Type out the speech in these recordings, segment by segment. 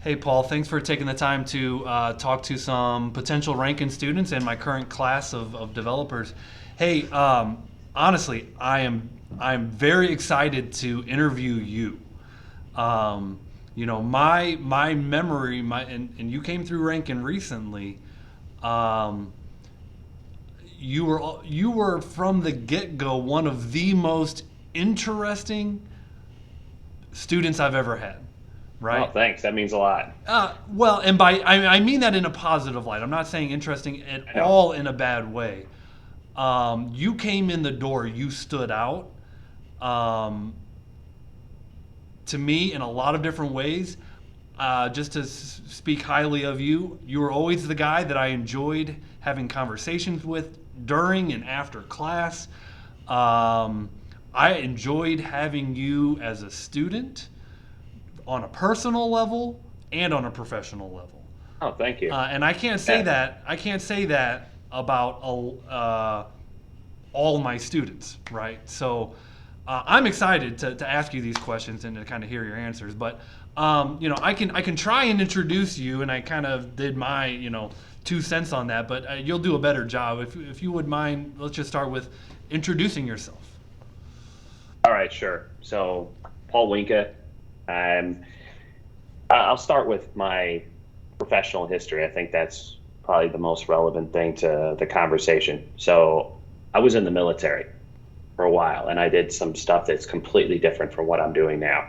Hey, Paul, thanks for taking the time to talk to some potential Ranken students and my current class of developers. Hey, honestly, I'm very excited to interview you. My memory, and you came through Ranken recently. Um, you were from the get go one of the most interesting students I've ever had, Oh, right? thanks. That means a lot. Well, and I mean that in a positive light. I'm not saying interesting at I know. all in a bad way. You came in the door, you stood out um, to me in a lot of different ways. Just to speak highly of you, you were always the guy that I enjoyed having conversations with during and after class. Um, I enjoyed having you as a student on a personal level and on a professional level. Oh, thank you. And I can't say Yeah. that. I can't say that about all my students, right? So I'm excited to ask you these questions and to kind of hear your answers. But I can try and introduce you, and I kind of did my 2 cents on that. But you'll do a better job if you would mind. Let's just start with introducing yourself. All right, sure. So, Paul Winka. Um, I'll start with my professional history. I think that's probably the most relevant thing to the conversation. So, I was in the military for a while, and I did some stuff that's completely different from what I'm doing now.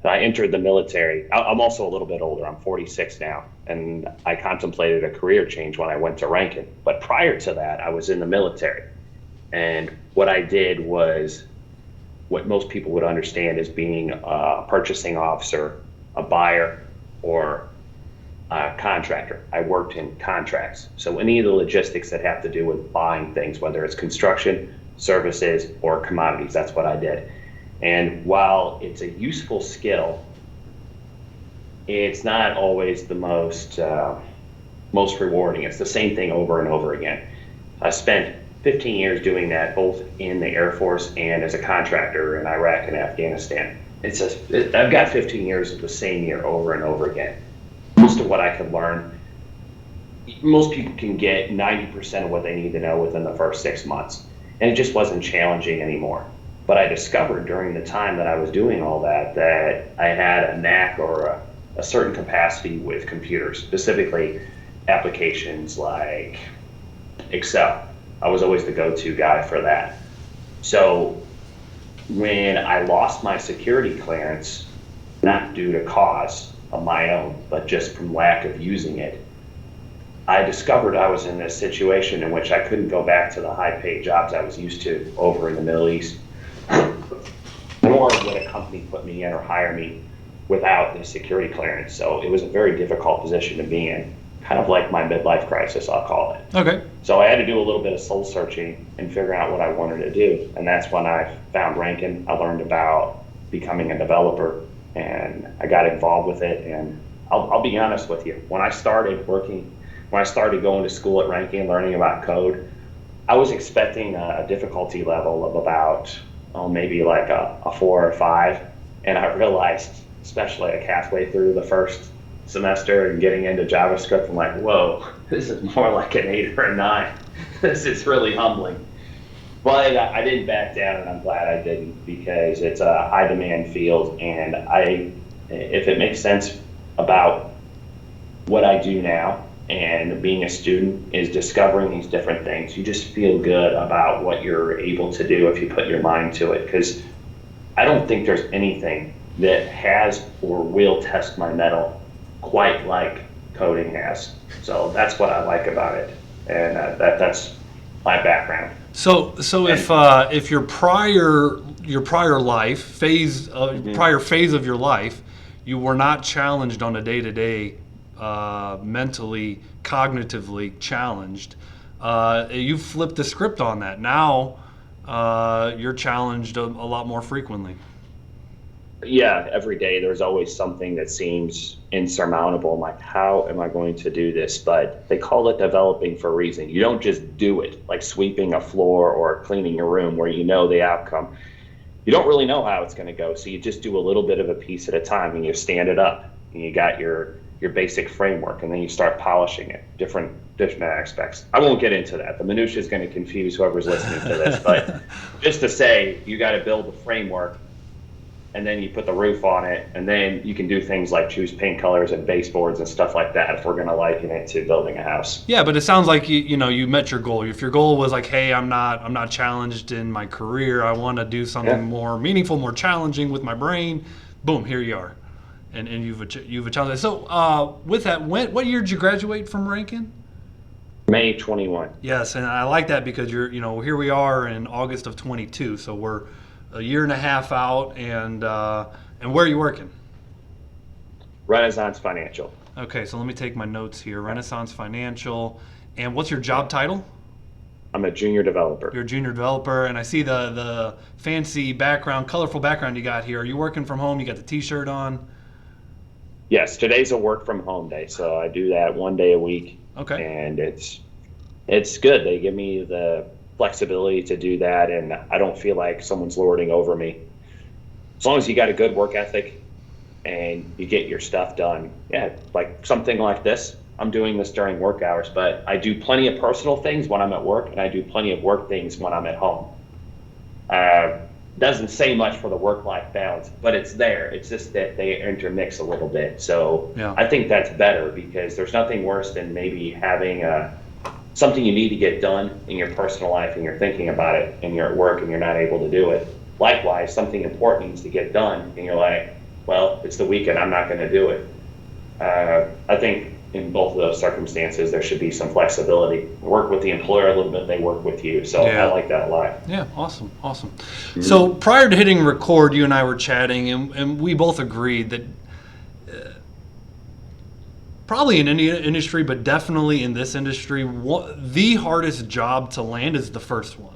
So I entered the military. I'm also a little bit older. I'm 46 now, and I contemplated a career change when I went to Rankin. But prior to that, I was in the military. And what I did was what most people would understand as being a purchasing officer, a buyer, or a contractor. I worked in contracts. So any of the logistics that have to do with buying things, whether it's construction, services, or commodities, that's what I did. And while it's a useful skill, it's not always the most rewarding. It's the same thing over and over again. I spent 15 years doing that, both in the Air Force and as a contractor in Iraq and Afghanistan. I've got 15 years of the same year over and over again. Most of what I could learn, most people can get 90% of what they need to know within the first 6 months. And it just wasn't challenging anymore. But I discovered during the time that I was doing all that I had a knack or a certain capacity with computers, specifically applications like Excel. I was always the go-to guy for that. So when I lost my security clearance, not due to cause of my own, but just from lack of using it, I discovered I was in this situation in which I couldn't go back to the high-paid jobs I was used to over in the Middle East, nor would a company put me in or hire me without the security clearance. So it was a very difficult position to be in, kind of like my midlife crisis, I'll call it. Okay. So I had to do a little bit of soul searching and figuring out what I wanted to do. And that's when I found Rankin. I learned about becoming a developer and I got involved with it. And I'll be honest with you, when I started going to school at Rankin, learning about code, I was expecting a difficulty level of about, maybe like a 4 or 5. And I realized, especially like halfway through the first semester and getting into JavaScript, I'm like, whoa, this is more like an 8 or a 9. This is really humbling. But I didn't back down, and I'm glad I didn't because it's a high demand field. And if it makes sense about what I do now and being a student, is discovering these different things. You just feel good about what you're able to do if you put your mind to it. Because I don't think there's anything that has or will test my mettle quite like coding has. So that's what I like about it, and that's my background. So And if your mhm. prior phase of your life, you were not challenged on a day to day, mentally, cognitively challenged, you flipped the script on that. Now you're challenged a lot more frequently. Yeah, every day there's always something that seems insurmountable. I'm like, how am I going to do this? But they call it developing for a reason. You don't just do it like sweeping a floor or cleaning your room where you know the outcome. You don't really know how it's going to go. So you just do a little bit of a piece at a time and you stand it up. and you got your basic framework, and then you start polishing it, different aspects. I won't get into that. The minutia is going to confuse whoever's listening to this, but just to say, you got to build the framework, and then you put the roof on it, and then you can do things like choose paint colors and baseboards and stuff like that if we're going to liken it to building a house. Yeah, but it sounds like you met your goal. If your goal was like, hey, I'm not challenged in my career, I want to do something more meaningful, more challenging with my brain. Boom, here you are, and you've challenged. So with that, what year did you graduate from Ranken? May 21. Yes, and I like that because here we are in August of 22, so we're a year and a half out, and where are you working? Renaissance Financial. Okay, so let me take my notes here. Renaissance Financial, and what's your job title? I'm a junior developer. You're a junior developer, and I see the fancy background, colorful background you got here. Are you working from home? You got the T-shirt on? Yes, today's a work from home day, so I do that 1 day a week. Okay. And it's good. They give me the flexibility to do that, and I don't feel like someone's lording over me. As long as you got a good work ethic and you get your stuff done. Yeah, like something like this. I'm doing this during work hours, but I do plenty of personal things when I'm at work, and I do plenty of work things when I'm at home. Doesn't say much for the work-life balance, but it's there. It's just that they intermix a little bit. So yeah. I think that's better, because there's nothing worse than maybe having something you need to get done in your personal life, and you're thinking about it, and you're at work and you're not able to do it. Likewise, something important needs to get done, and you're like, well, it's the weekend, I'm not going to do it. I think in both of those circumstances, there should be some flexibility. Work with the employer a little bit, they work with you. So yeah. I like that a lot. Yeah, awesome. Mm-hmm. So prior to hitting record, you and I were chatting, and we both agreed that probably in any industry, but definitely in this industry, the hardest job to land is the first one.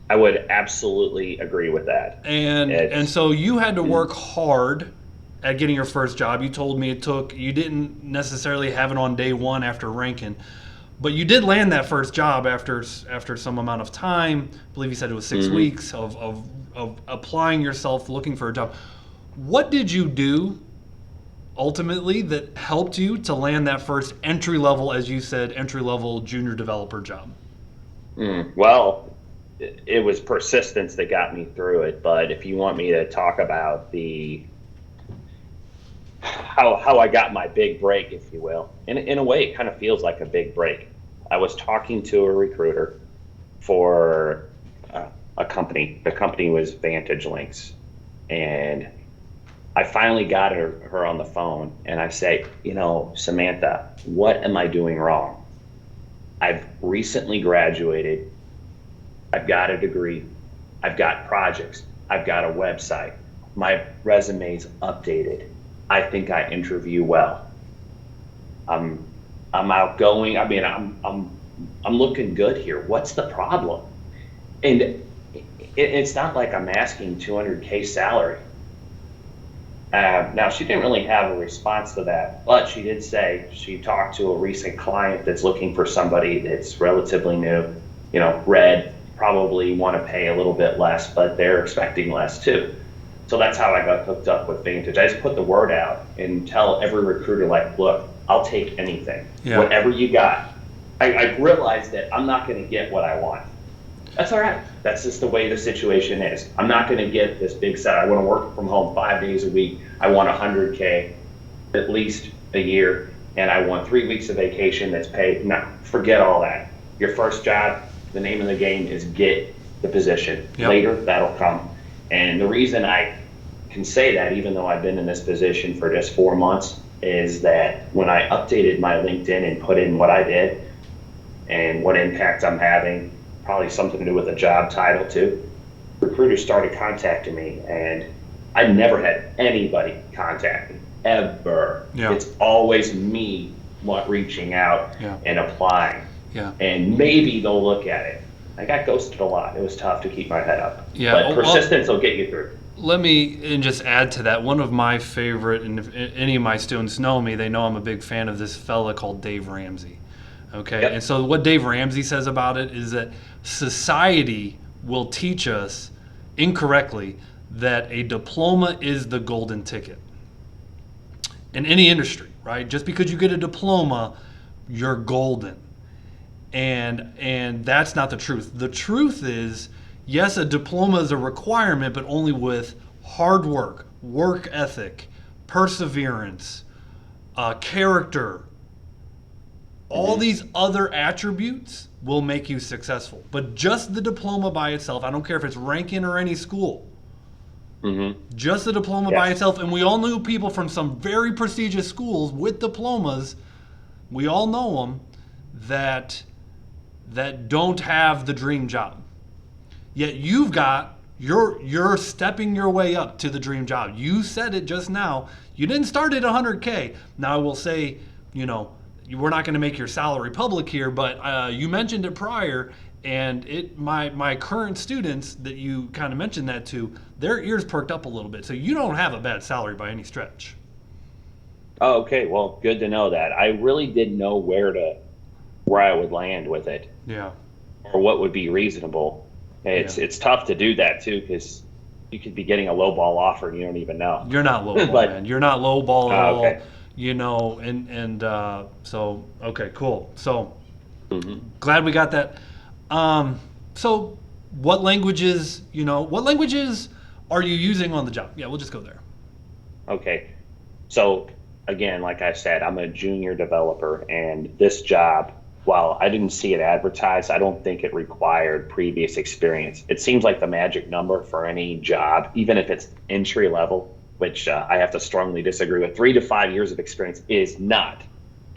I would absolutely agree with that. And so you had to work hard at getting your first job. You told me you didn't necessarily have it on day one after Ranken, but you did land that first job after some amount of time. I believe you said it was 6 weeks of applying yourself, looking for a job. What did you do ultimately that helped you to land that first entry level junior developer job? Well, it was persistence that got me through it. But if you want me to talk about how I got my big break, if you will, in a way, it kind of feels like a big break. I was talking to a recruiter for a company. The company was Vantage Links, and I finally got her on the phone, and I say, Samantha, what am I doing wrong? I've recently graduated. I've got a degree. I've got projects. I've got a website. My resume's updated. I think I interview well. I'm outgoing. I mean, I'm looking good here. What's the problem? And it's not like I'm asking $200K salary. Now, she didn't really have a response to that, but she did say she talked to a recent client that's looking for somebody that's relatively new, probably want to pay a little bit less, but they're expecting less too. So that's how I got hooked up with Vantage. I just put the word out and tell every recruiter, like, look, I'll take anything, whatever you got. I realized that I'm not going to get what I want. That's all right. That's just the way the situation is. I'm not going to get this big set. I want to work from home 5 days a week. I want 100K at least a year, and I want 3 weeks of vacation that's paid. No, forget all that. Your first job, the name of the game is get the position. Yep. Later, that'll come. And the reason I can say that, even though I've been in this position for just 4 months, is that when I updated my LinkedIn and put in what I did and what impact I'm having, probably something to do with the job title too, recruiters started contacting me, and I never had anybody contact me, ever. Yeah. It's always me reaching out and applying. Yeah. And maybe they'll look at it. I got ghosted a lot. It was tough to keep my head up. Yeah. But persistence will get you through. Let me just add to that. One of my favorite, and if any of my students know me, they know I'm a big fan of this fella called Dave Ramsey. Okay. Yep. And so what Dave Ramsey says about it is that society will teach us incorrectly that a diploma is the golden ticket. in any industry, right? Just because you get a diploma, you're golden. And that's not the truth. The truth is, yes, a diploma is a requirement, but only with hard work ethic, perseverance, character. All these other attributes will make you successful. But just the diploma by itself, I don't care if it's Ranken or any school, just the diploma by itself, and we all knew people from some very prestigious schools with diplomas, we all know them, that don't have the dream job. Yet you're stepping your way up to the dream job. You said it just now. You didn't start at 100K. Now I will say, we're not going to make your salary public here, but you mentioned it prior, and my current students that you kind of mentioned that to, their ears perked up a little bit. So you don't have a bad salary by any stretch. Oh, okay. Well, good to know that. I really didn't know where I would land with it. Yeah. Or what would be reasonable. It's tough to do that too, because you could be getting a low ball offer and you don't even know. You're not low ball, man. You're not low ball at all. Okay. So okay, cool. So glad we got that. So what languages are you using on the job? Yeah, we'll just go there. Okay. So again, like I said, I'm a junior developer, and this job, while I didn't see it advertised, I don't think it required previous experience. It seems like the magic number for any job, even if it's entry level, which I have to strongly disagree with. 3 to 5 years of experience is not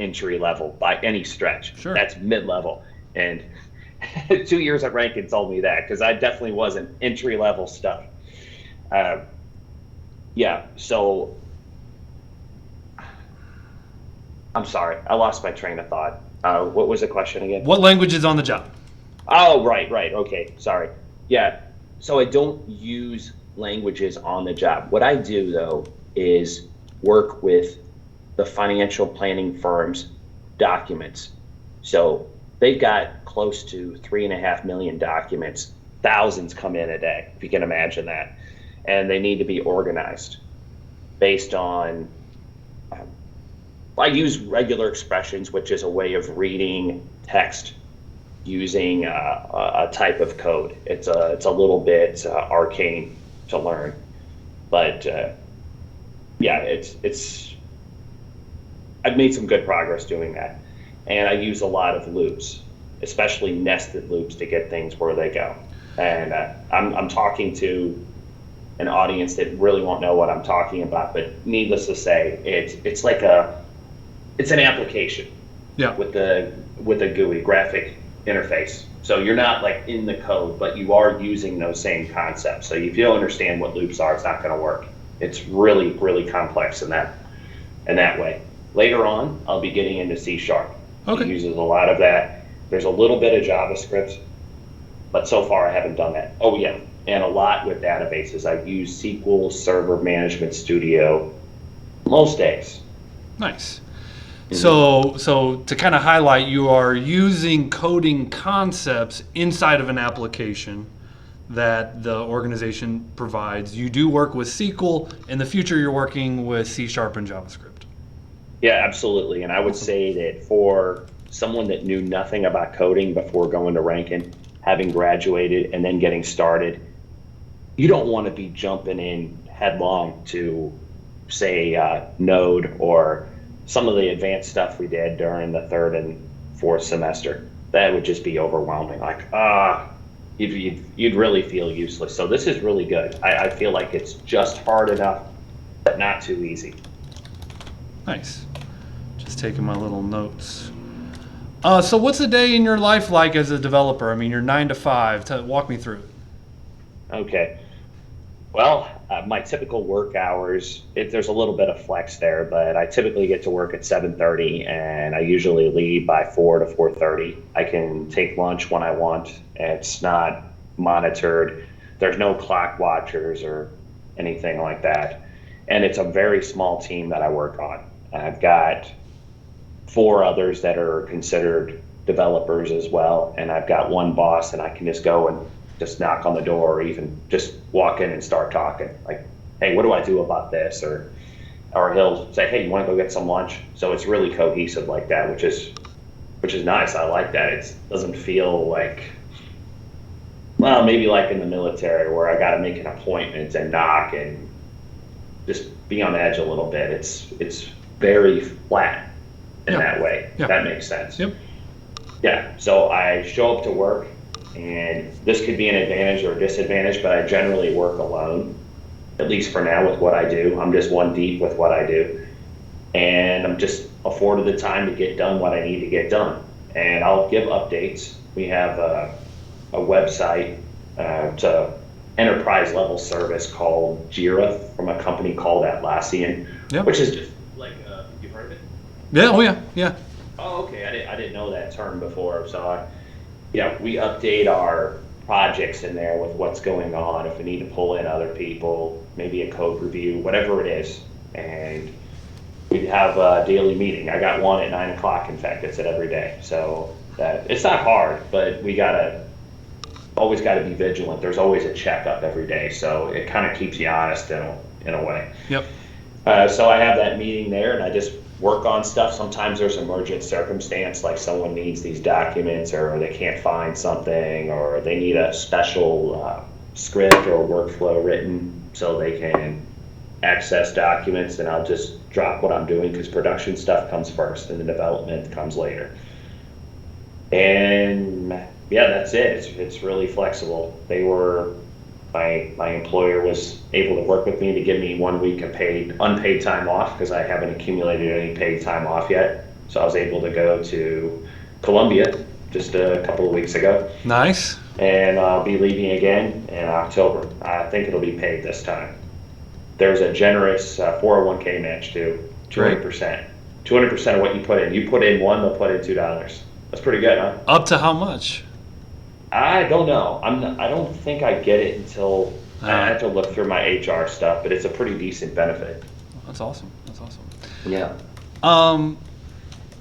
entry level by any stretch. Sure. That's mid-level. And 2 years at Ranken told me that, because I definitely wasn't entry level stuff. So I'm sorry, I lost my train of thought. What was the question again? What language is on the job? Oh, right. Okay, sorry. Yeah, so I don't use languages on the job. What I do, though, is work with the financial planning firm's documents. So they've got close to 3.5 million documents. Thousands come in a day, if you can imagine that. And they need to be organized based on, I use regular expressions, which is a way of reading text using a type of code. It's a little bit arcane to learn, but I've made some good progress doing that. And I use a lot of loops, especially nested loops, to get things where they go. And I'm talking to an audience that really won't know what I'm talking about, but needless to say, it's an application with a GUI, graphic interface. So you're not like in the code, but you are using those same concepts. So if you don't understand what loops are, it's not going to work. It's really, really complex in that way. Later on, I'll be getting into C#. Okay. It uses a lot of that. There's a little bit of JavaScript, but so far I haven't done that. Oh yeah, and a lot with databases. I've used SQL Server Management Studio most days. Nice. So to kind of highlight, you are using coding concepts inside of an application that the organization provides. You do work with SQL. In the future, you're working with C# and JavaScript. Yeah, absolutely. And I would say that for someone that knew nothing about coding before going to Ranken, having graduated and then getting started, you don't want to be jumping in headlong to, say, Node or some of the advanced stuff we did during the 3rd and 4th semester. That would just be overwhelming. Like, you'd really feel useless. So this is really good. I feel like it's just hard enough, but not too easy. Nice. Just taking my little notes. So what's a day in your life like as a developer? I mean, you're 9 to 5. Walk me through it. Okay. Well, my typical work hours, there's a little bit of flex there, but I typically get to work at 7:30, and I usually leave by 4 to 4:30. I can take lunch when I want. It's not monitored. There's no clock watchers or anything like that. And it's a very small team that I work on. I've got 4 others that are considered developers as well, and I've got one boss, and I can just go and just knock on the door, or even just walk in and start talking. Like, hey, what do I do about this? Or or he'll say, hey, you want to go get some lunch? So it's really cohesive like that, which is nice. I like that. It doesn't feel like, well, maybe like in the military where I got to make an appointment and knock and just be on edge a little bit. It's very flat in that way. Yeah. That makes sense. Yep. Yeah. So I show up to work, and this could be an advantage or a disadvantage, but I generally work alone, at least for now with what I do. I'm just one deep with what I do. And I'm just afforded the time to get done what I need to get done. And I'll give updates. We have a website, it's a enterprise level service called Jira from a company called Atlassian, which is just like, you've heard of it? Yeah, oh yeah, yeah. Oh, okay, I didn't know that term before. So we update our projects in there with what's going on, if we need to pull in other people, maybe a code review, whatever it is. And we have a daily meeting. I got one at 9 o'clock. In fact, it's at every day. So it's not hard, but we always got to be vigilant. There's always a checkup every day. So it kind of keeps you honest in a way. Yep. So I have that meeting there, and I just work on stuff. Sometimes there's emergent circumstance, like someone needs these documents, or they can't find something, or they need a special script or workflow written so they can access documents, and I'll just drop what I'm doing because production stuff comes first and the development comes later. And yeah, that's it. It's really flexible. My employer was able to work with me to give me 1 week of unpaid time off because I haven't accumulated any paid time off yet. So I was able to go to Colombia just a couple of weeks ago. Nice. And I'll be leaving again in October. I think it'll be paid this time. There's a generous 401k match too, 200%. 200% of what you put in. You put in $1, they'll put in $2. That's pretty good, huh? Up to how much? I don't know. I don't think I get it until I have to look through my HR stuff, but it's a pretty decent benefit. That's awesome. Yeah.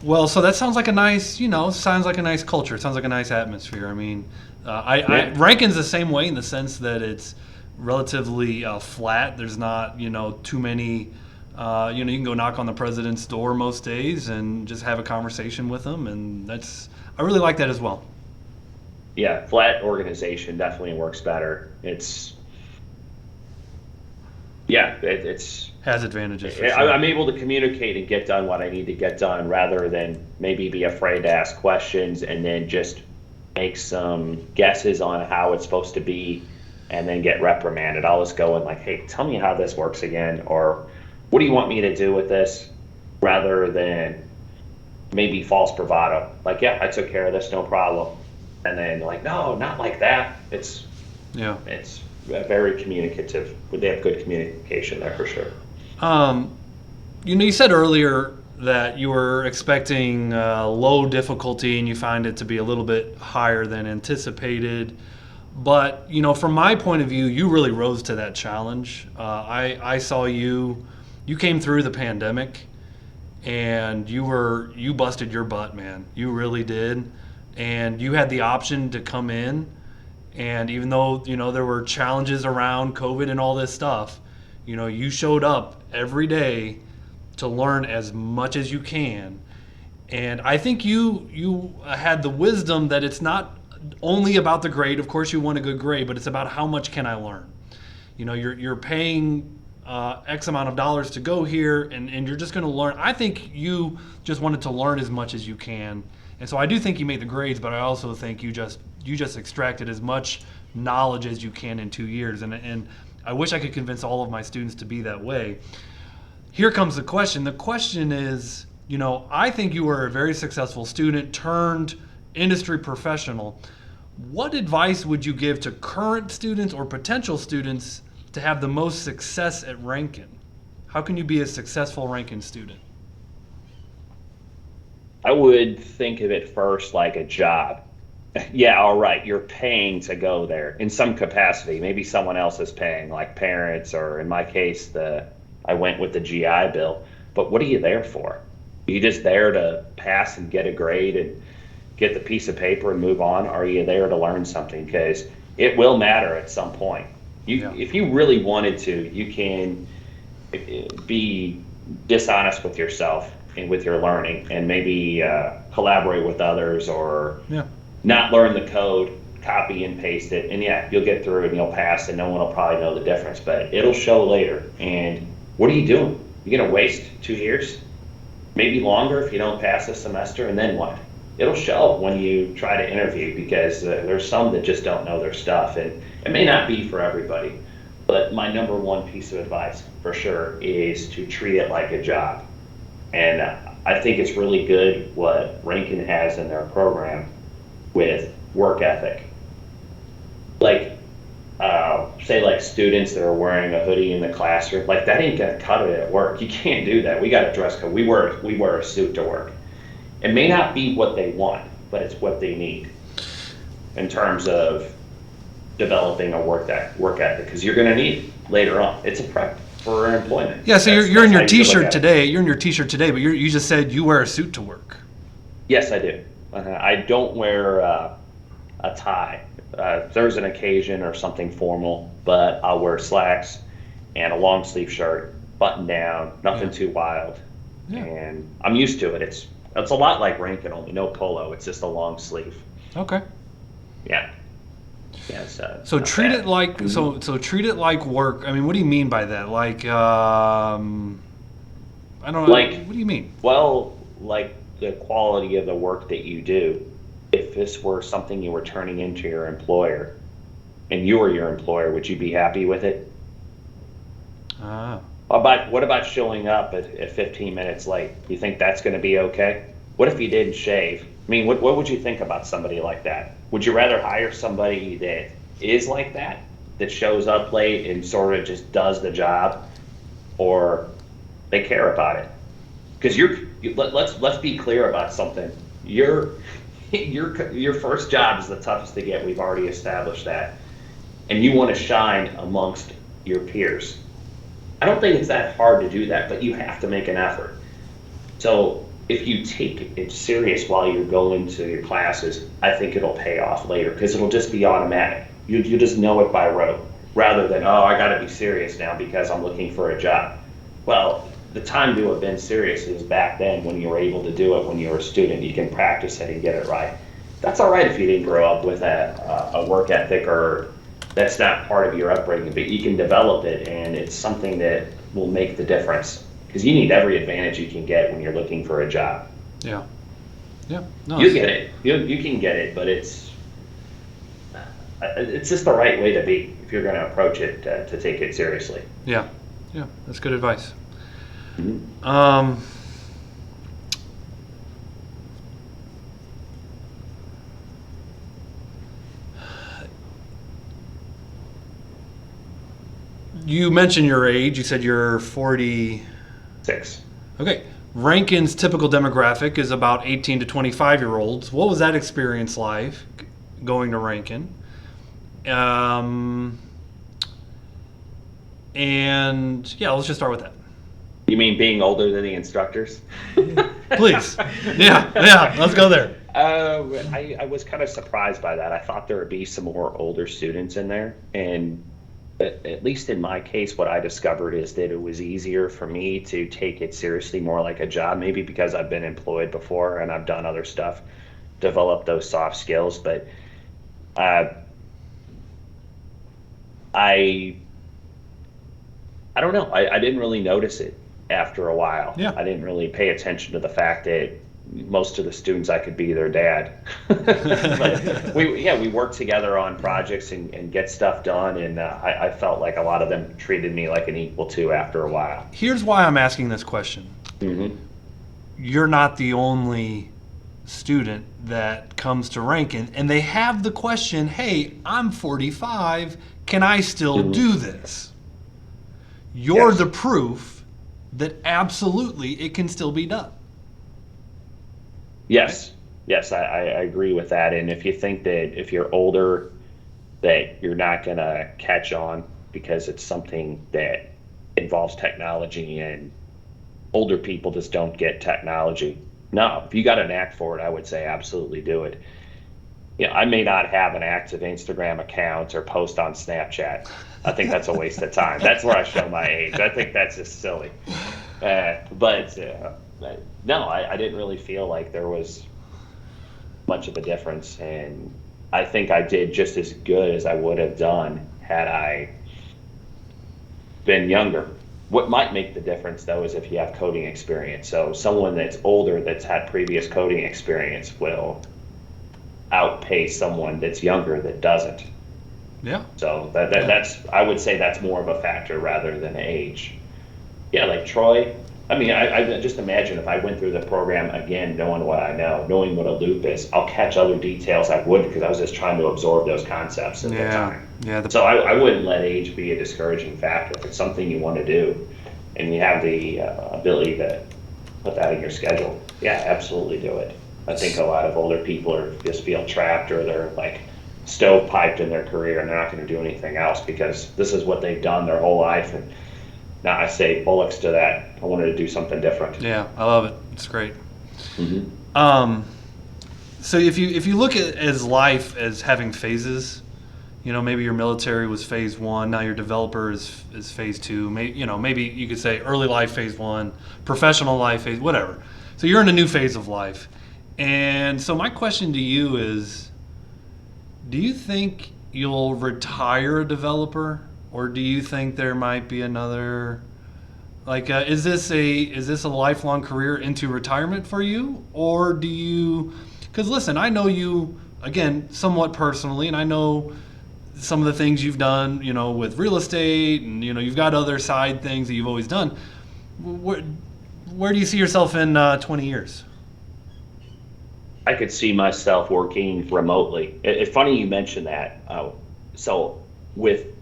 Well, so that sounds like a nice, sounds like a nice culture. It sounds like a nice atmosphere. I mean, Ranken's the same way in the sense that it's relatively flat. There's not, too many, you can go knock on the president's door most days and just have a conversation with him. And I really like that as well. Yeah, flat organization definitely works better. It's has advantages. For sure. I'm able to communicate and get done what I need to get done rather than maybe be afraid to ask questions and then just make some guesses on how it's supposed to be and then get reprimanded. I'll just go and like, hey, tell me how this works again, or what do you want me to do with this, rather than maybe false bravado. Like, yeah, I took care of this, no problem. And then like, no, not like that. It's very communicative. They have good communication there for sure. You said earlier that you were expecting low difficulty and you find it to be a little bit higher than anticipated. But, from my point of view, you really rose to that challenge. I saw you came through the pandemic and you busted your butt, man. You really did. And you had the option to come in, and even though there were challenges around COVID and all this stuff, you showed up every day to learn as much as you can. And I think you had the wisdom that it's not only about the grade. Of course you want a good grade, but it's about how much can I learn. You're paying X amount of dollars to go here, and you're just going to learn. I think you just wanted to learn as much as you can. And so I do think you made the grades, but I also think you just extracted as much knowledge as you can in 2 years. And I wish I could convince all of my students to be that way. Here comes the question. The question is, I think you were a very successful student turned industry professional. What advice would you give to current students or potential students to have the most success at Ranken? How can you be a successful Ranken student? I would think of it first like a job. Yeah, all right, you're paying to go there in some capacity. Maybe someone else is paying, like parents, or in my case, I went with the GI Bill. But what are you there for? Are you just there to pass and get a grade and get the piece of paper and move on? Or are you there to learn something? Because it will matter at some point. If you really wanted to, you can be dishonest with yourself and with your learning, and maybe collaborate with others, or not learn the code, copy and paste it, and yeah, you'll get through and you'll pass, and no one will probably know the difference, but it'll show later. And what are you doing? You're gonna waste 2 years, maybe longer if you don't pass a semester, and then what? It'll show when you try to interview, because there's some that just don't know their stuff, and it may not be for everybody. But my number one piece of advice for sure is to treat it like a job. And I think it's really good what Ranken has in their program with work ethic. Like, say like students that are wearing a hoodie in the classroom, like that ain't gonna cut it at work. You can't do that. We got a dress code. We wear a suit to work. It may not be what they want, but it's what they need in terms of developing a work ethic, because you're gonna need later on. It's a prep for employment. Yeah, so you're in your t-shirt today. You're in your t-shirt today, but you just said you wear a suit to work. Yes, I do. I don't wear a tie. If there's an occasion or something formal, but I'll wear slacks and a long sleeve shirt, button down, nothing too wild. Yeah. And I'm used to it. It's a lot like Ranken, only no polo. It's just a long sleeve. Okay. Yeah. Yeah. So treat it like so treat it like work. I mean, what do you mean by that? Like, I don't know. Like, what do you mean? Well, like the quality of the work that you do. If this were something you were turning into your employer, and you were your employer, would you be happy with it? What about showing up at 15 minutes late? You think that's going to be okay? What if you didn't shave? I mean, what would you think about somebody like that? Would you rather hire somebody that is like that shows up late and sort of just does the job, or they care about it? Because let's be clear about something. Your first job is the toughest to get. We've already established that, and you want to shine amongst your peers. I don't think it's that hard to do that, but you have to make an effort. So if you take it serious while you're going to your classes, I think it'll pay off later, because it'll just be automatic. You just know it by rote, rather than, oh, I got to be serious now because I'm looking for a job. Well, the time to have been serious is back then, when you were able to do it when you were a student. You can practice it and get it right. That's all right if you didn't grow up with a work ethic, or that's not part of your upbringing, but you can develop it, and it's something that will make the difference, because you need every advantage you can get when you're looking for a job. Yeah. No, you get it. You can get it, but it's just the right way to be if you're going to approach it, to take it seriously. Yeah, that's good advice. Mm-hmm. You mentioned your age. You said you're 46. Okay. Ranken's typical demographic is about 18 to 25-year-olds. What was that experience like going to Ranken? And yeah, let's just start with that. You mean being older than the instructors? Please. Yeah, let's go there. I was kind of surprised by that. I thought there would be some more older students in there, and at least in my case, what I discovered is that it was easier for me to take it seriously, more like a job, maybe because I've been employed before and I've done other stuff, develop those soft skills. But I don't know. I didn't really notice it after a while. Yeah. I didn't really pay attention to the fact that most of the students, I could be their dad. But we work together on projects and get stuff done, and I felt like a lot of them treated me like an equal too after a while. Here's why I'm asking this question. Mm-hmm. You're not the only student that comes to Ranken, and they have the question, hey, I'm 45, can I still do this? You're the proof that absolutely it can still be done. Yes, I agree with that. And if you think that if you're older, that you're not going to catch on because it's something that involves technology and older people just don't get technology. No, if you got a knack for it, I would say absolutely do it. You know, I may not have an active Instagram account or post on Snapchat. I think that's a waste of time. That's where I show my age. I think that's just silly. But no, I didn't really feel like there was much of a difference, and I think I did just as good as I would have done had I been younger. What might make the difference though is if you have coding experience. So someone that's older that's had previous coding experience will outpace someone that's younger that doesn't. Yeah. So that's I would say that's more of a factor rather than age. Yeah, like Troy. I mean, I just imagine if I went through the program again, knowing what I know, knowing what a loop is, I'll catch other details I wouldn't because I was just trying to absorb those concepts at the time. Yeah. So I wouldn't let age be a discouraging factor. If it's something you want to do and you have the ability to put that in your schedule, yeah, absolutely do it. I think a lot of older people just feel trapped or they're like stovepiped in their career and they're not going to do anything else because this is what they've done their whole life. And now I say bullocks to that. I wanted to do something different. Yeah, I love it. It's great. Mm-hmm. So if you look at as life as having phases, maybe your military was phase 1, now your developer is phase 2. Maybe you could say early life phase 1, professional life phase, whatever. So you're in a new phase of life. And so my question to you is, do you think you'll retire a developer, or do you think there might be another, is this a lifelong career into retirement for you, or do you? Because listen, I know you again somewhat personally, and I know some of the things you've done, with real estate, and you've got other side things that you've always done. Where do you see yourself in 20 years? I could see myself working remotely. It's funny you mentioned that. So with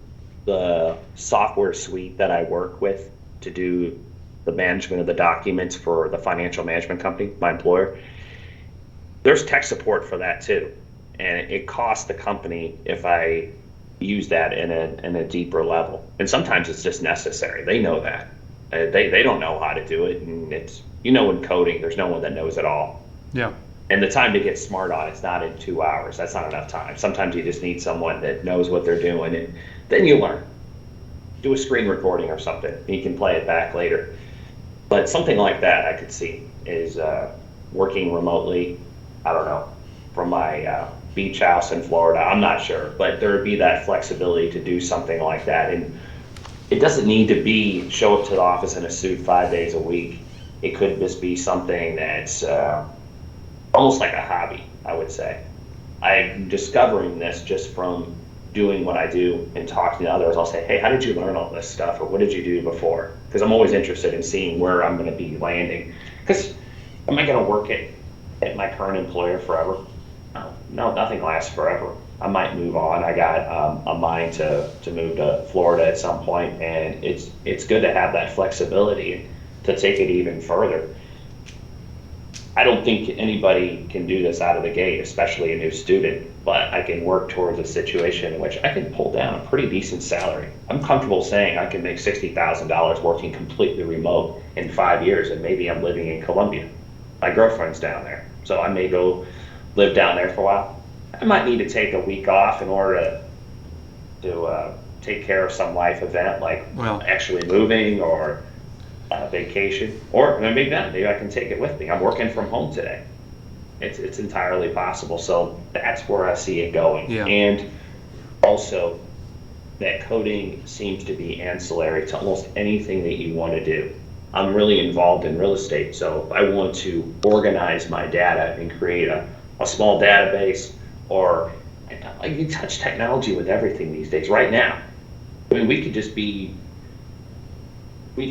the software suite that I work with to do the management of the documents for the financial management company, my employer, there's tech support for that too. And it costs the company if I use that in a deeper level. And sometimes it's just necessary. They know that. They don't know how to do it. And it's, in coding, there's no one that knows it all. Yeah. And the time to get smart on it's not in 2 hours. That's not enough time. Sometimes you just need someone that knows what they're doing, and then you learn. Do a screen recording or something. You can play it back later. But something like that I could see is working remotely, I don't know, from my beach house in Florida. I'm not sure, but there would be that flexibility to do something like that. And it doesn't need to be show up to the office in a suit 5 days a week. It could just be something that's almost like a hobby, I would say. I'm discovering this just from doing what I do and talking to others. I'll say, hey, how did you learn all this stuff? Or what did you do before? Because I'm always interested in seeing where I'm going to be landing. Because am I going to work at my current employer forever? No, nothing lasts forever. I might move on. I got a mind to move to Florida at some point, and it's good to have that flexibility to take it even further. I don't think anybody can do this out of the gate, especially a new student, but I can work towards a situation in which I can pull down a pretty decent salary. I'm comfortable saying I can make $60,000 working completely remote in 5 years, and maybe I'm living in Colombia. My girlfriend's down there, so I may go live down there for a while. I might need to take a week off in order to take care of some life event, like actually moving or vacation, or maybe not. Maybe I can take it with me. I'm working from home today. It's entirely possible. So that's where I see it going. Yeah. And also that coding seems to be ancillary to almost anything that you want to do. I'm really involved in real estate, so if I want to organize my data and create a small database, or you touch technology with everything these days. Right now, I mean, we'd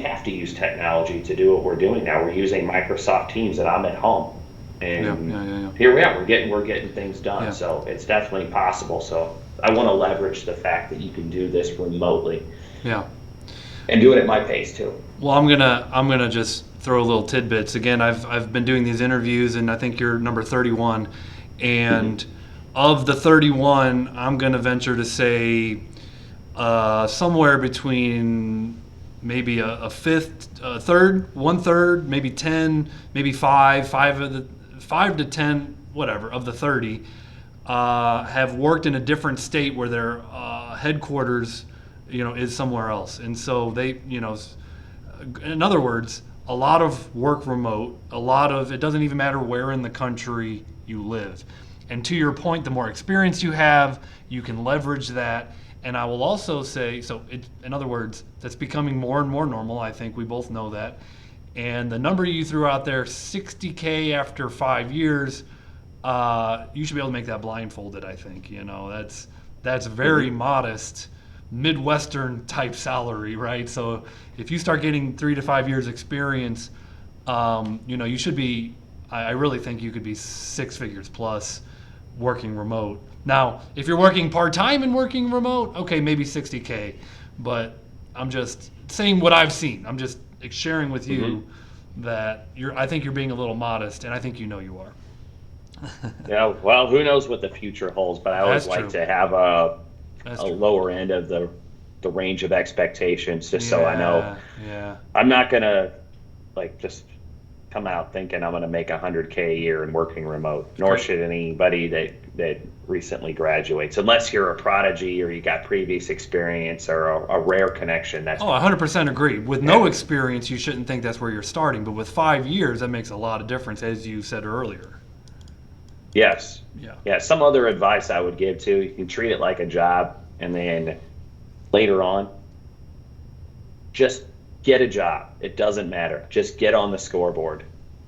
have to use technology to do what we're doing now. We're using Microsoft Teams, and I'm at home, and here we are. We're getting things done. Yeah. So it's definitely possible. So I want to leverage the fact that you can do this remotely. Yeah. And do it at my pace too. Well, I'm gonna just throw a little tidbits. Again, I've been doing these interviews, and I think you're number 31, and of the 31, I'm gonna venture to say somewhere between maybe a fifth, a third, 1/3, maybe 10, maybe 5 to 10, whatever, of the 30 have worked in a different state where their headquarters, is somewhere else. And so they, in other words, a lot of work remote, a lot of, it doesn't even matter where in the country you live. And to your point, the more experience you have, you can leverage that. And I will also say, in other words, that's becoming more and more normal. I think we both know that. And the number you threw out there, 60K after 5 years, you should be able to make that blindfolded. I think that's very modest, Midwestern type salary, right? So if you start getting 3 to 5 years experience, you should be. I really think you could be 6 figures plus working remote. Now, if you're working part-time and working remote, okay, maybe 60K. But I'm just saying what I've seen. I'm just sharing with you that I think you're being a little modest, and I think you are. Yeah, well, who knows what the future holds, but I always That's like true. to have a That's true. lower end of the range of expectations, just so I know Yeah. I'm not gonna just come out thinking I'm going to make 100K a year and working remote, nor should anybody that recently graduates, unless you're a prodigy or you got previous experience or a rare connection. That's 100% agree. With no experience, you shouldn't think that's where you're starting. But with 5 years, that makes a lot of difference, as you said earlier. Yes. Yeah. Some other advice I would give too: you can treat it like a job, and then later on, just get a job. It doesn't matter. Just get on the scoreboard.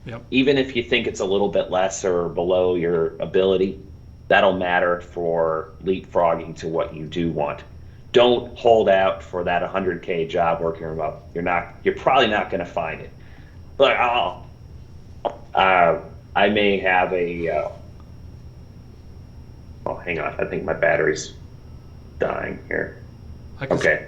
Yep. Even if you think it's a little bit less or below your ability, that'll matter for leapfrogging to what you do want. Don't hold out for that 100K job working remote. You're probably not going to find it. But I may have oh, hang on. I think my battery's dying here. Okay.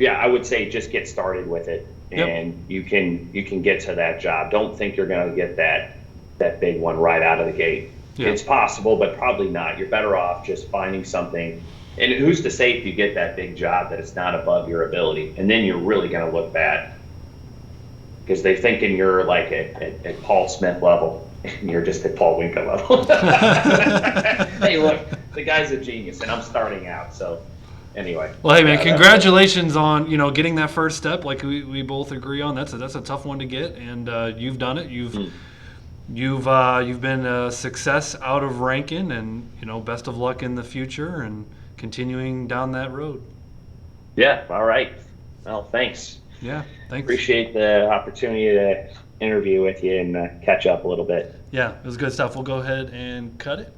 I would say just get started with it, and you can get to that job. Don't think you're going to get that big one right out of the gate. Yeah. It's possible, but probably not. You're better off just finding something. And who's to say if you get that big job that it's not above your ability? And then you're really going to look bad, because they're thinking you're like at Paul Smith level, and you're just at Paul Winka level. Hey, look, the guy's a genius, and I'm starting out, so. Anyway. Well, hey man, congratulations on getting that first step. Like we both agree on, that's a tough one to get, and you've done it. You've been a success out of Ranken, and best of luck in the future and continuing down that road. Yeah. All right. Well, thanks. Yeah. Thanks. Appreciate the opportunity to interview with you and catch up a little bit. Yeah, it was good stuff. We'll go ahead and cut it.